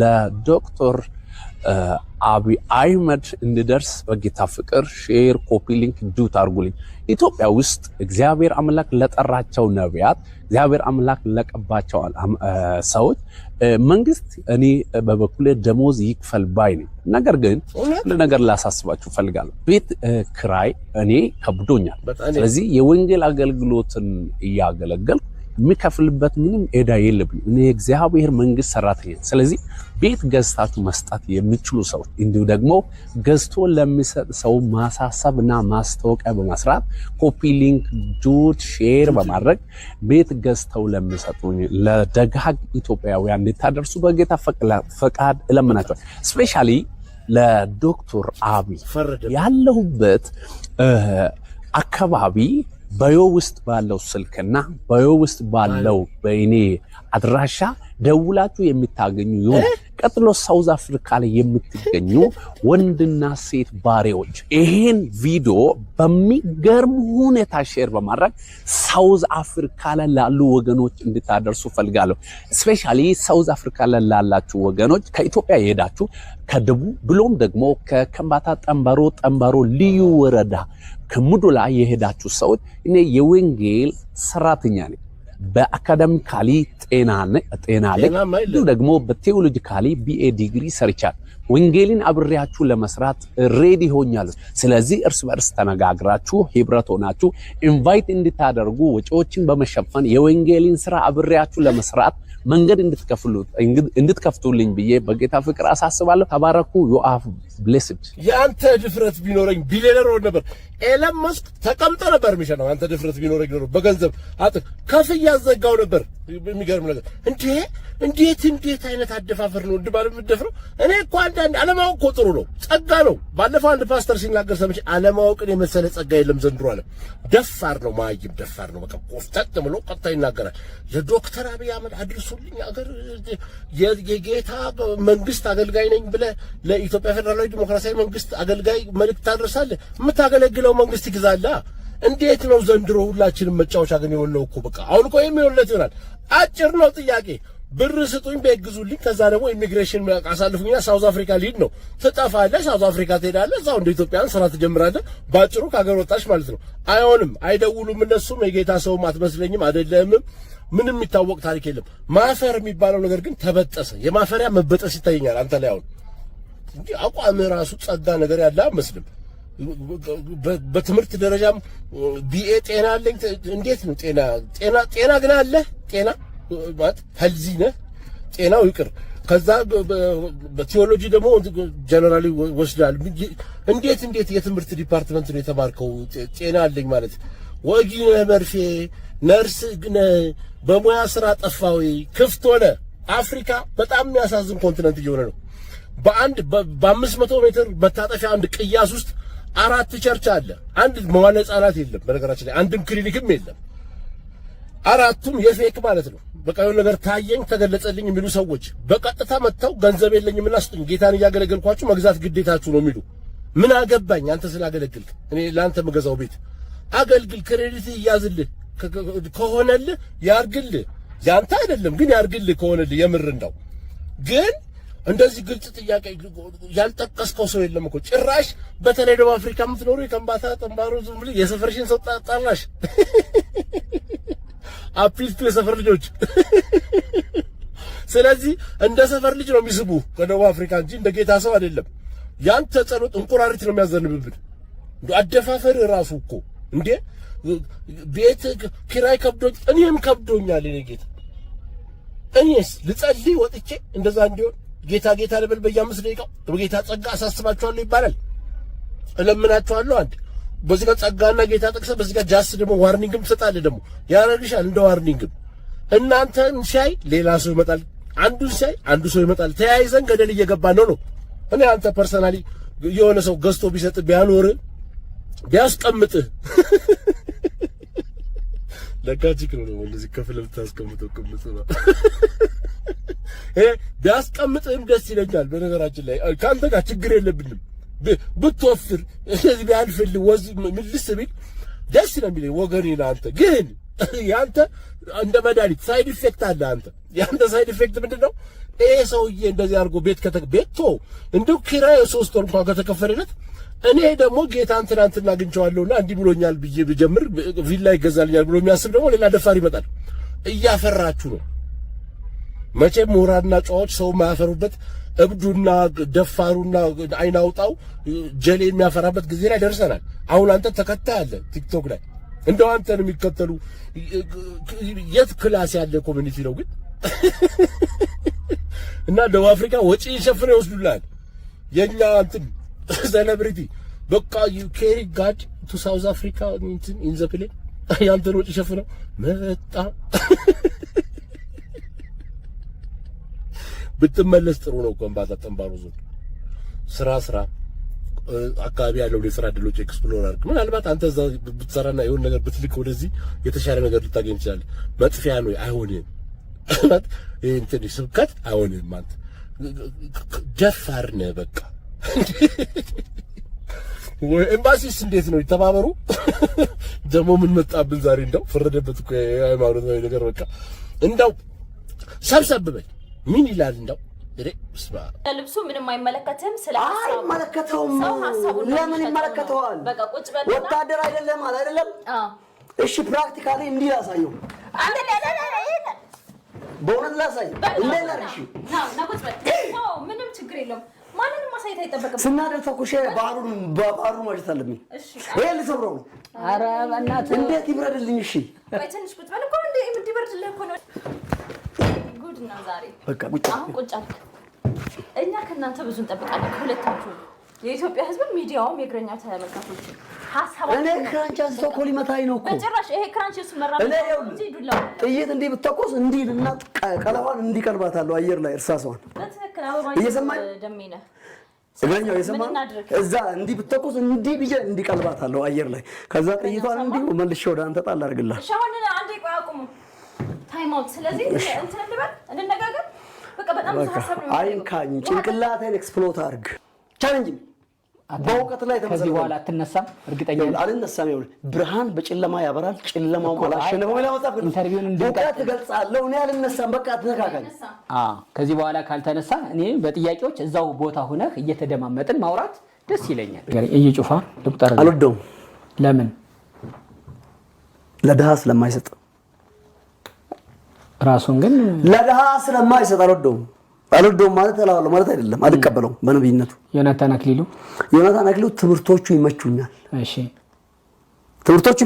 ለዶክተር አብይ አህመድ እንድደርስ በጌታ ፍቅር ሼር ኮፒ ሊንክ ዱት አርጉልኝ። ኢትዮጵያ ውስጥ እግዚአብሔር አምላክ ለጠራቸው ነቢያት፣ እግዚአብሔር አምላክ ለቀባቸው ሰዎች መንግስት እኔ በበኩሌ ደሞዝ ይክፈል ባይ ነኝ። ነገር ግን ለነገር ላሳስባችሁ ፈልጋለሁ። ቤት ክራይ እኔ ከብዶኛል። ስለዚህ የወንጌል አገልግሎትን እያገለገልኩ የሚከፍልበት ምንም ዕዳ የለብኝም። እኔ እግዚአብሔር መንግስት ሰራተኛ። ስለዚህ ቤት ገዝታችሁ መስጠት የሚችሉ ሰዎች እንዲሁ ደግሞ ገዝቶ ለሚሰጥ ሰው ማሳሰብና ማስታወቂያ በመስራት ኮፒ ሊንክ ዱት ሼር በማድረግ ቤት ገዝተው ለሚሰጡ ለደጋግ ኢትዮጵያውያን እንድታደርሱ በጌታ ፈቃድ እለምናቸዋለሁ። ስፔሻሊ ለዶክተር አብይ ያለሁበት አካባቢ ባዮ ውስጥ ባለው ስልክና ባዮ ውስጥ ባለው በእኔ አድራሻ ደውላችሁ የምታገኙ ይሁን። ቀጥሎ ሳውዝ አፍሪካ ላይ የምትገኙ ወንድና ሴት ባሪያዎች ይሄን ቪዲዮ በሚገርም ሁኔታ ሼር በማድረግ ሳውዝ አፍሪካ ላይ ላሉ ወገኖች እንድታደርሱ ፈልጋለሁ። ስፔሻሊ ሳውዝ አፍሪካ ላይ ላላችሁ ወገኖች ከኢትዮጵያ የሄዳችሁ ከደቡብ ብሎም ደግሞ ከከምባታ ጠምባሮ ልዩ ወረዳ ከሙዱላ የሄዳችሁ ሰዎች እኔ የወንጌል ሰራተኛ ነኝ። በአካዳሚካሊ ጤና ላይ ደግሞ በቴዎሎጂካሊ ቢኤ ዲግሪ ሰርቻለሁ። ወንጌልን አብሬያችሁ ለመስራት ሬዲ ሆኛለሁ። ስለዚህ እርስ በርስ ተነጋግራችሁ ህብረት ሆናችሁ ኢንቫይት እንድታደርጉ ወጪዎችን በመሸፈን የወንጌልን ስራ አብሬያችሁ ለመስራት መንገድ እንድትከፍቱልኝ ብዬ በጌታ ፍቅር አሳስባለሁ። ተባረኩ። ዩ አር ብሌስድ። ያንተ ድፍረት ቢኖረኝ ቢሊየነር ሆነ ነበር። ኤለን መስክ ተቀምጦ ነበር የሚሸነው። አንተ ድፍረት ቢኖረኝ ነው በገንዘብ ከፍ ያዘጋው ነበር። የሚገርም ነገር እንዴት አይነት አደፋፈር ነው እንድባል የምትደፍረው? እኔ እኮ አንዳንድ አለማወቅ እኮ ጥሩ ነው፣ ጸጋ ነው። ባለፈው አንድ ፓስተር ሲናገር ሰምቼ አለማወቅን የመሰለ ጸጋ የለም ዘንድሮ አለ። ደፋር ነው፣ ማይም ደፋር ነው። በቃ ቆፍጠጥ ብሎ ቀጥታ ይናገራል። የዶክተር አብይ አህመድ አድርሱልኝ አገር የጌታ መንግስት አገልጋይ ነኝ ብለህ ለኢትዮጵያ ፌደራላዊ ዲሞክራሲያዊ መንግስት አገልጋይ መልእክት ታደርሳለህ። የምታገለግለው መንግስት ይግዛላ። እንዴት ነው ዘንድሮ ሁላችንም መጫወቻ ግን የሆነው እኮ በቃ አሁን እኮ የሚሆንለት ይሆናል። አጭር ነው ጥያቄ፣ ብር ስጡኝ በግዙልኝ፣ ከዛ ደግሞ ኢሚግሬሽን አሳልፉኝና ሳውዝ አፍሪካ ሊድ ነው። ትጠፋለህ፣ ሳውዝ አፍሪካ ትሄዳለህ፣ እዛው እንደ ኢትዮጵያን ስራ ትጀምራለህ። ባጭሩ ከሀገር ወጣሽ ማለት ነው። አይሆንም፣ አይደውሉም እነሱም። የጌታ ሰውም አትመስለኝም፣ አይደለምም። ምንም የሚታወቅ ታሪክ የለም። ማፈር የሚባለው ነገር ግን ተበጠሰ። የማፈሪያ መበጠስ ይታየኛል አንተ ላይ አሁን እንጂ አቋም ራሱ ጸጋ ነገር ያለ አይመስልም። በትምህርት ደረጃም ቢኤ ጤና አለኝ። እንዴት ነው ጤና ግን አለ። ጤና ማለት ሄልዚ ነህ፣ ጤናው ይቅር። ከዛ በቲዮሎጂ ደግሞ ጀነራሊ ወስዳል። እንዴት የትምህርት ዲፓርትመንት ነው የተማርከው? ጤና አለኝ ማለት ወጊ ነህ፣ መርፌ ነርስ ግን በሙያ ስራ ጠፋዊ ክፍት ሆነ። አፍሪካ በጣም የሚያሳዝን ኮንቲነንት እየሆነ ነው። በ500 ሜትር መታጠፊያ አንድ ቅያስ ውስጥ 4 ቸርች አለ። አንድ መዋለ ሕፃናት የለም። በነገራችን ላይ አንድም ክሊኒክም የለም። 4ቱም የፌክ ማለት ነው። በቃ የሆነ ነገር ታየኝ ተገለጸልኝ የሚሉ ሰዎች በቀጥታ መጥተው ገንዘብ የለኝምና ስጡኝ፣ ጌታን እያገለገልኳችሁ መግዛት ግዴታችሁ ነው የሚሉ። ምን አገባኝ አንተ ስላገለግልክ፣ እኔ ለአንተ መገዛው ቤት አገልግል፣ ክሬዲት ይያዝልህ ከሆነልህ ያርግልህ። ያንተ አይደለም ግን ያርግልህ ከሆነልህ የምር እንደው ግን እንደዚህ ግልጽ ጥያቄ ያልጠቀስከው ሰው የለም እኮ ጭራሽ። በተለይ ደቡብ አፍሪካ የምትኖሩ የከምባታ ጠምባሮ ዝም ብለህ የሰፈርሽን ሰው ጣጣላሽ። አፒልቱ የሰፈር ልጆች። ስለዚህ እንደ ሰፈር ልጅ ነው የሚስቡ ከደቡብ አፍሪካ እንጂ እንደ ጌታ ሰው አይደለም። ያንተ ጸሎት እንቁራሪት ነው የሚያዘንብብን። አደፋፈር ራሱ እኮ እንዴ ቤት ኪራይ ከብዶኝ እኔም ከብዶኛል። እኔ ጌታ እኔስ ልጸልይ ወጥቼ እንደዛ እንዲሆን ጌታ ልበል በየ5 ደቂቃው በጌታ ጸጋ አሳስባችኋለሁ ይባላል። እለምናችኋለሁ። አንድ በዚህ ጋር ጸጋና ጌታ ጠቅሰህ በዚህ ጋር ጃስ ደግሞ ዋርኒንግም ትሰጣለህ። ደግሞ ያረግሻል እንደ ዋርኒንግም። እናንተን ሲያይ ሌላ ሰው ይመጣል፣ አንዱን ሲያይ አንዱ ሰው ይመጣል። ተያይዘን ገደል እየገባን ነው። እኔ አንተ ፐርሰናሊ የሆነ ሰው ገዝቶ ቢሰጥ ቢያኖር ቢያስቀምጥህ ለጋጂክ ነው እንደዚህ ከፍለ ብታስቀምጠው ቅምጥ ነው ቢያስቀምጥህም ደስ ይለኛል። በነገራችን ላይ ካንተ ጋር ችግር የለብንም። ብትወፍር እንደዚህ ቢያልፍልህ ወዝ ምልስ ቢል ደስ ነው የሚለኝ ወገኔ። አንተ ግን ያንተ እንደ መድኃኒት ሳይድ ኢፌክት አለ። አንተ ያንተ ሳይድ ኢፌክት ምንድነው? ይሄ ሰውዬ እንደዚህ አድርጎ ቤቶ እንደው ኪራይ 3 ወር እንኳን ከተከፈለለት እኔ ደግሞ ጌታን ትናንትና አግኝቼዋለሁና እንዲህ ብሎኛል ብዬ ብጀምር ቪላ ይገዛልኛል ብሎ የሚያስብ ደግሞ ሌላ ደፋር ይመጣል። እያፈራችሁ ነው። መቼም ምሁራንና ጨዋዎች ሰው ማያፈሩበት እብዱና ደፋሩና አይናውጣው ጀሌ የሚያፈራበት ጊዜ ላይ ደርሰናል። አሁን አንተ ተከታይ አለ ቲክቶክ ላይ እንደው አንተን የሚከተሉ የት ክላስ ያለ ኮሚኒቲ ነው ግን እና ደቡብ አፍሪካ ወጪ ሸፍነው ይወስዱላል። የኛ እንትን ሴሌብሪቲ በቃ ዩ ካሪ ጋድ ቱ ሳውዝ አፍሪካ እንትን ኢን ዘ ፕሌን ያንተን ወጪ ሸፍነው መጣ። ብትመለስ ጥሩ ነው። ኮምባታ ጠንባሩ ዞን ስራ አካባቢ ያለው የስራ ዕድሎች ኤክስፕሎር አድርግ። ምናልባት አንተ እዛ ብትሰራና የሆነ ነገር ብትልክ ወደዚህ የተሻለ ነገር ልታገኝ ይችላል። መጥፊያ ነው አይሆንም። እንትን ስብከት አይሆንም። አንተ ደፋር ነህ በቃ። ወይ ኤምባሲስ እንዴት ነው ይተባበሩ። ደግሞ ምን መጣብን ዛሬ እንደው ፈረደበት እኮ የሃይማኖታዊ ነገር በቃ እንደው ሰብሰብ በል ምን ይላል እንደው ልብሱ ምንም አይመለከትም። ስለ ሐሳቡ አይመለከተውም። ለምን ይመለከተዋል? በቃ ቁጭ በልና ወታደር አይደለም አይደለም። እሺ ፕራክቲካሊ እንዲህ ላሳየው። በእውነት ላሳይ እንዴ ላርሽ ቁጭ በል። ምንም ችግር የለውም። ማንንም ማሳየት አይጠበቅም። ስናደር ተኩሼ ባሩን ማጀት አለብኝ። ይሄ ልሰብረው ነው። ኧረ በእናትህ እንዴት ይብረድልኝ? እሺ ወይ ትንሽ ቁጭ በል እኮ እንዴ እንዲበርድልህ እኮ ነው። ጉድ ነው ዛሬ። በቃ ቁጭ አሁን ቁጭ አልክ። እኛ ከእናንተ ብዙ እንጠብቃለን ከሁለታችሁ። የኢትዮጵያ ሕዝብ ሚዲያውም የእግረኛ ተመልካቾች ሐሳባችሁ እኔ ክራንች አንስቶ እኮ ሊመታኝ ነው እኮ በጭራሽ። ይሄ ክራንች እሱ መራመድ እንጂ ዱላ ጥይት እንዲህ ብትተኮስ እንዲህ እና ቀለቧን እንዲቀልባታለሁ አየር ላይ እርሳሷን በትክክል አበባ እየሰማኝ ደሜነ እግረኛው እየሰማኝ እዛ እንዲህ ብትተኮስ እንዲህ ብዬ እንዲቀልባታለሁ አየር ላይ ከዛ ጥይቷን እንዲሁ መልሼ ወደ አንተ ጣል አድርግልሃል። እሺ አሁን አንዴ ቆይ አቁሙ። ታይም አውት። ስለዚህ እንትን እንበል እንነጋገር። በቃ በጣም ብዙ ሐሳብ ነው። አይንካኝ ጭንቅላቴን ኤክስፕሎት አድርግ። ቻሌንጅ በእውቀት ላይ ተመሰረተ። ከዚህ በኋላ አትነሳም? እርግጠኛ ነኝ አልነሳም። ይኸውልህ ብርሃን በጨለማ ያበራል፣ ጨለማው አላሸነፈው። ሌላ መጽሐፍ ኢንተርቪውን በእውቀት ትገልጻለህ። እኔ አልነሳም። በቃ አትነካካኝ። ከዚህ በኋላ ካልተነሳ እኔ በጥያቄዎች እዛው ቦታ ሆነህ እየተደማመጥን ማውራት ደስ ይለኛል። እየጩፋ ልቁጠር። አልወደውም። ለምን? ለድሃ ስለማይሰጥ ራሱን ግን ለድሃ ስለማይሰጥ አልወደውም ማለት እላለሁ ማለት አይደለም። አልቀበለውም በነብይነቱ። ዮናታን አክሊሉ ትምህርቶቹ ይመቹኛል። እሺ ትምህርቶቹ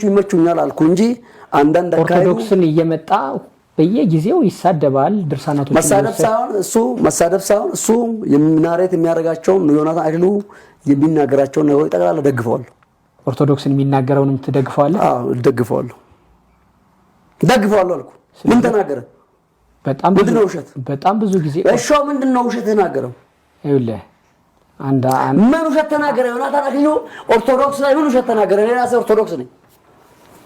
ይመቹኛል አልኩ እንጂ አንዳንድ ኦርቶዶክስን እየመጣ በየጊዜው ይሳደባል። ድርሳናቶች መሳደብ ሳይሆን እሱ የሚናሬት የሚያደርጋቸው ዮናታን አክሊሉ የሚናገራቸው ነገሮች ጠቅላላ ደግፈዋለሁ። ኦርቶዶክስን የሚናገረውንም ትደግፈዋለህ? አዎ ደግፈዋለሁ አልኩ። ምን ተናገረ? ምንድነው ውሸት? በጣም ብዙ ጊዜ እሺ ምንድነው ውሸት ተናገረው? ይኸውልህ ምን ውሸት ተናገረ? ዮናታን አክሊሉ ኦርቶዶክስ ላይ ምን ውሸት ተናገረ? እኔ ራሴ ኦርቶዶክስ ነኝ።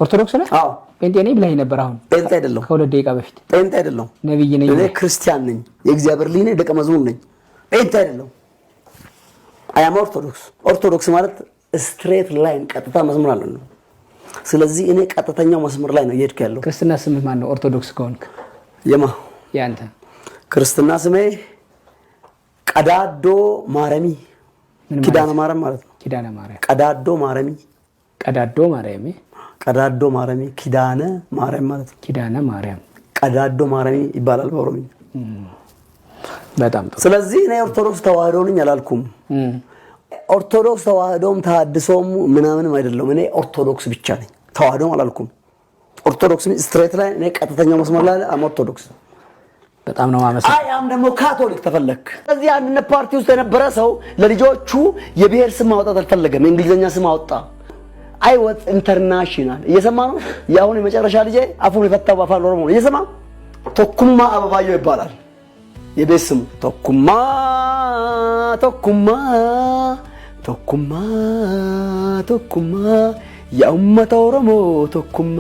ኦርቶዶክስ ነህ? አዎ። ጴንጤ ነኝ ብለኸኝ ነበር። አሁን ጴንጤ አይደለሁም። ከሁለት ደቂቃ በፊት ጴንጤ አይደለሁም። ነብይ ነኝ። እኔ ክርስቲያን ነኝ። የእግዚአብሔር ልጅ ነኝ። ደቀ መዝሙር ነኝ። ጴንጤ አይደለሁም። አያም ኦርቶዶክስ ማለት ስትሬት ላይን ቀጥታ መስመር አለ ነው። ስለዚህ እኔ ቀጥተኛው መስመር ላይ ነው እየሄድኩ ያለው። ክርስትና ስምህ ማን ነው? ኦርቶዶክስ ከሆንክ ያንተ ክርስትና ስሜ ቀዳዶ ማረሚ ኪዳነ ማርያም ማለት ነው። ኪዳነ ማርያም ቀዳዶ ማረሚ ኪዳነ ማርያም ማለት ነው። ኪዳነ ማርያም ቀዳዶ ማረሚ ይባላል በኦሮምኛ። በጣም ጥሩ። ስለዚህ እኔ ኦርቶዶክስ ተዋህዶ ነኝ አላልኩም። ኦርቶዶክስ ተዋህዶም ተሐድሶም ምናምንም አይደለም። እኔ ኦርቶዶክስ ብቻ ነኝ። ተዋህዶም አላልኩም። ኦርቶዶክስ ስትሬት ላይ እኔ ቀጥተኛው መስመር ላይ ኦርቶዶክስ። በጣም ነው ማመሰግነው። አያም ደግሞ ካቶሊክ ተፈለክ። ስለዚህ አንድነት ፓርቲ ውስጥ የነበረ ሰው ለልጆቹ የብሔር ስም ማውጣት አልፈለገም። የእንግሊዘኛ ስም አወጣ። አይወጥ ኢንተርናሽናል እየሰማ ነው። ያሁን የመጨረሻ ልጄ አፉን የፈታው በአፋን ኦሮሞ ነው። እየሰማ ቶኩማ አበባየሁ ይባላል የቤት ስሙ። ቶኩማ የኡመተ ኦሮሞ ቶኩማ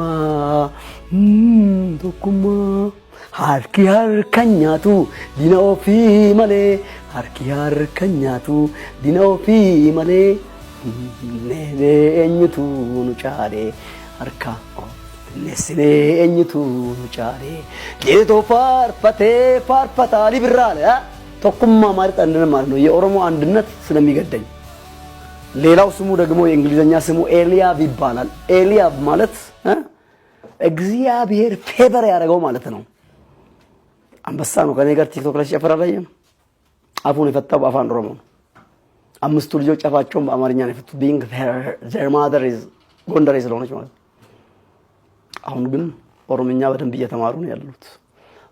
harki harkanyatu dina ofi male harki harkanyatu dina ofi male ne enyutu nu chale harka nesine enyitu chaare jeeto farpata liberale tokkumማ ማለት አንድነት ማለት ነው የኦሮሞ አንድነት ስለሚገደኝ ሌላው ስሙ ደግሞ የእንግሊዘኛ ስሙ ኤሊያብ ይባላል ኤሊያብ ማለት እግዚአብሔር ፌቨር ያደረገው ማለት ነው አንበሳ ነው ከኔ ጋር ቲክቶክ ላይ ሲያፈራራየ አፉን የፈታው አፋን ኦሮሞ አምስቱ ልጆች አፋቸውን በአማርኛ ነው የፈቱት being their mother is ጎንደሬ ስለሆነች ማለት አሁን ግን ኦሮሞኛ በደንብ እየተማሩ ነው ያሉት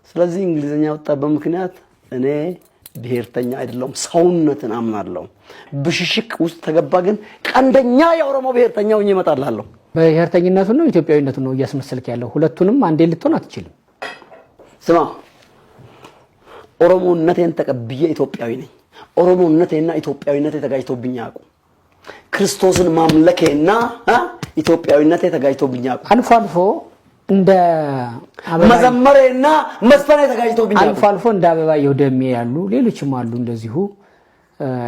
ስለዚህ እንግሊዘኛ ወጣበት ምክንያት እኔ ብሔርተኛ አይደለም ሰውነትን አምናለሁ ብሽሽቅ ውስጥ ተገባ ግን ቀንደኛ የኦሮሞ ብሔርተኛው ይመጣልላለሁ ብሔርተኝነቱ ነው ኢትዮጵያዊነቱ ነው ያስመስልክ ያለው ሁለቱንም አንዴ ልትሆን አትችልም ስማ ኦሮሞነቴን ተቀብዬ ኢትዮጵያዊ ነኝ ኦሮሞነቴና ኢትዮጵያዊነቴ ተጋጭቶብኝ ያቁ ክርስቶስን ማምለኬና ኢትዮጵያዊነቴ ተጋጭቶብኝ ያቁ አልፎ አልፎ እንደ መዘመሬና መስፈኔ ተጋጭቶብኝ ያቁ አልፎ አልፎ እንደ አበባ ይወደም ያሉ ሌሎችም አሉ እንደዚሁ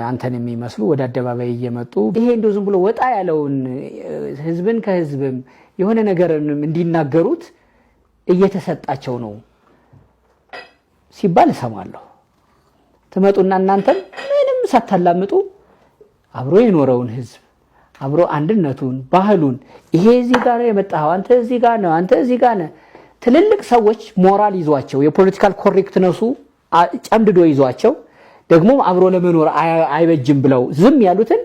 አንተን የሚመስሉ ወደ አደባባይ እየመጡ ይሄ እንደው ዝም ብሎ ወጣ ያለውን ህዝብን ከህዝብም የሆነ ነገርን እንዲናገሩት እየተሰጣቸው ነው ሲባል ሰማለሁ ተመጡና እናንተም ምንም ሳታላምጡ አብሮ የኖረውን ህዝብ አብሮ አንድነቱን ባህሉን ይሄ እዚህ ጋር የመጣው አንተ እዚህ ጋር ነው አንተ እዚህ ጋር ነው ትልልቅ ሰዎች ሞራል ይዟቸው የፖለቲካል ኮሬክትነሱ ጨምድዶ ይዟቸው ደግሞ አብሮ ለመኖር አይበጅም ብለው ዝም ያሉትን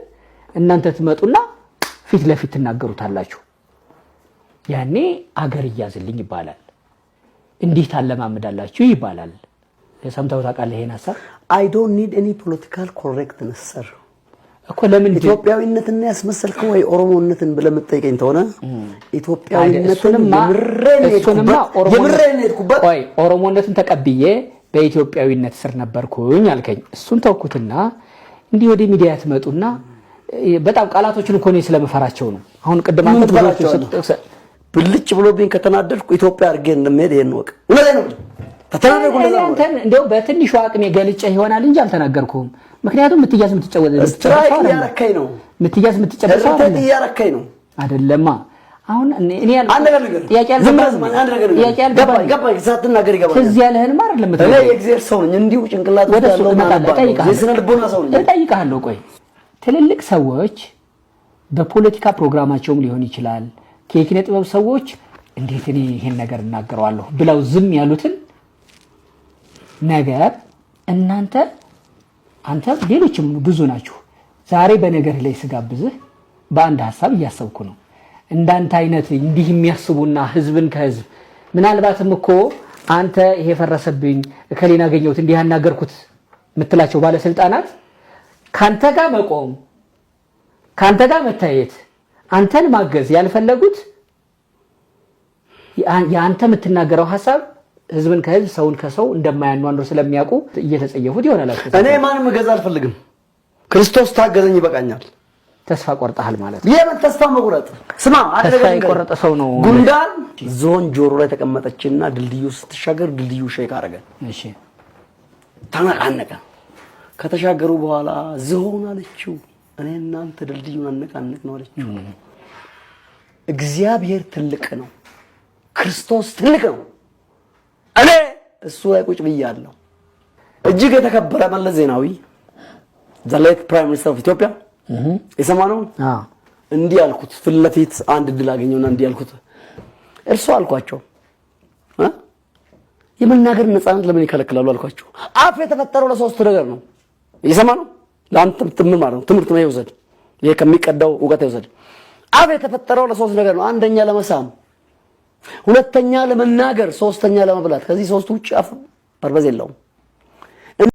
እናንተ ትመጡና ፊት ለፊት ተናገሩታላችሁ ያኔ አገር ይያዝልኝ ይባላል እንዴት አለማመዳላችሁ ይባላል የሰምታው ታውቃለህ ይሄን ሐሳብ I don't need any political correctness sir እኮ ለምን ኢትዮጵያዊነትን ያስመሰልከው ወይ ኦሮሞነትን ብለምትጠይቀኝ ተሆነ ኢትዮጵያዊነትን የምሬን የትኩበት ወይ ኦሮሞነትን ተቀብዬ በኢትዮጵያዊነት ስር ነበርኩኝ አልከኝ እሱን ተውኩትና እንዲህ ወደ ሚዲያ ተመጡና በጣም ቃላቶችን እኮ ነው ስለመፈራቸው ነው አሁን ቅድም አንተ ብልጭ ብሎብኝ ከተናደድኩ ኢትዮጵያ አርጌ እንደምሄድ የነወቅ ወለለ ነው ተተናደድኩ እንደዛ ነው እንደው በትንሹ አቅሜ ገልጬ ይሆናል እንጂ አልተናገርኩም ምክንያቱም ምትያዝ ምትጨወደ ስትራይክ ያረከኝ ነው ምትያዝ ምትጨበሰው አይደለም ያረከኝ ነው አይደለማ አሁን እኔ አንድ ነገር ጥያቄ ገባኝ ሳትናገር ይገባል እዚህ ያለህን ማር አይደለም እኔ የእግዚአብሔር ሰው ነኝ እንዲሁ ጭንቅላት ውስጥ ያለው የስነ ልቦና ሰው ነኝ እጠይቅሃለሁ ቆይ ትልልቅ ሰዎች በፖለቲካ ፕሮግራማቸውም ሊሆን ይችላል ከኪነ ጥበብ ሰዎች እንዴት እኔ ይሄን ነገር እናገራለሁ ብለው ዝም ያሉትን ነገር እናንተ አንተ ሌሎችም ብዙ ናችሁ ዛሬ በነገር ላይ ስጋብዝህ በአንድ ሐሳብ እያሰብኩ ነው እንዳንተ አይነት እንዲህ የሚያስቡና ህዝብን ከህዝብ ምናልባትም እኮ አንተ ይሄ ፈረሰብኝ ከሌና ገኘሁት እንዲህ ያናገርኩት ምትላቸው ባለ ስልጣናት ካንተ ጋር መቆም ካንተ ጋር መታየት አንተን ማገዝ ያልፈለጉት ያንተ ምትናገረው ሐሳብ ህዝብን ከህዝብ ሰውን ከሰው እንደማያኗኗር ስለሚያውቁ እየተጸየፉት ይሆናል እኔ ማንም ገዛ አልፈልግም ክርስቶስ ታገዘኝ ይበቃኛል ተስፋ ቆርጣል ማለት የምን ተስፋ መቁረጥ ስማ ተስፋ የቆረጠ ሰው ነው ጉንዳን ዞን ጆሮ ላይ ተቀመጠችና ድልድዩ ስትሻገር ድልድዩ ሼክ አረገ እሺ ተነቃነቀ ከተሻገሩ በኋላ ዝሆን አለችው እኔ እናንተ ድልድዩን አነቃነቅ ነው አለችው እግዚአብሔር ትልቅ ነው ክርስቶስ ትልቅ ነው እኔ እሱ ላይ ቁጭ ብያለሁ እጅግ የተከበረ መለስ ዜናዊ the late prime minister of Ethiopia የሰማነው እንዲህ አልኩት ፍለፊት አንድ ድል አገኘውና እንዲህ አልኩት እርሱ አልኳቸው የመናገር ነፃነት ለምን ይከለክላሉ አልኳቸው አፍ የተፈጠረው ለሶስት ነገር ነው የሰማነው ለአንተ ትምር ማለት ነው ትምርት ነው ይወሰድ ይሄ ከሚቀዳው ዕውቀት ይወሰድ አፍ የተፈጠረው ለሶስት ነገር ነው አንደኛ ለመሳም ሁለተኛ ለመናገር ሶስተኛ ለመብላት ከዚህ ሶስቱ ውጪ አፍ ፐርፐዝ የለውም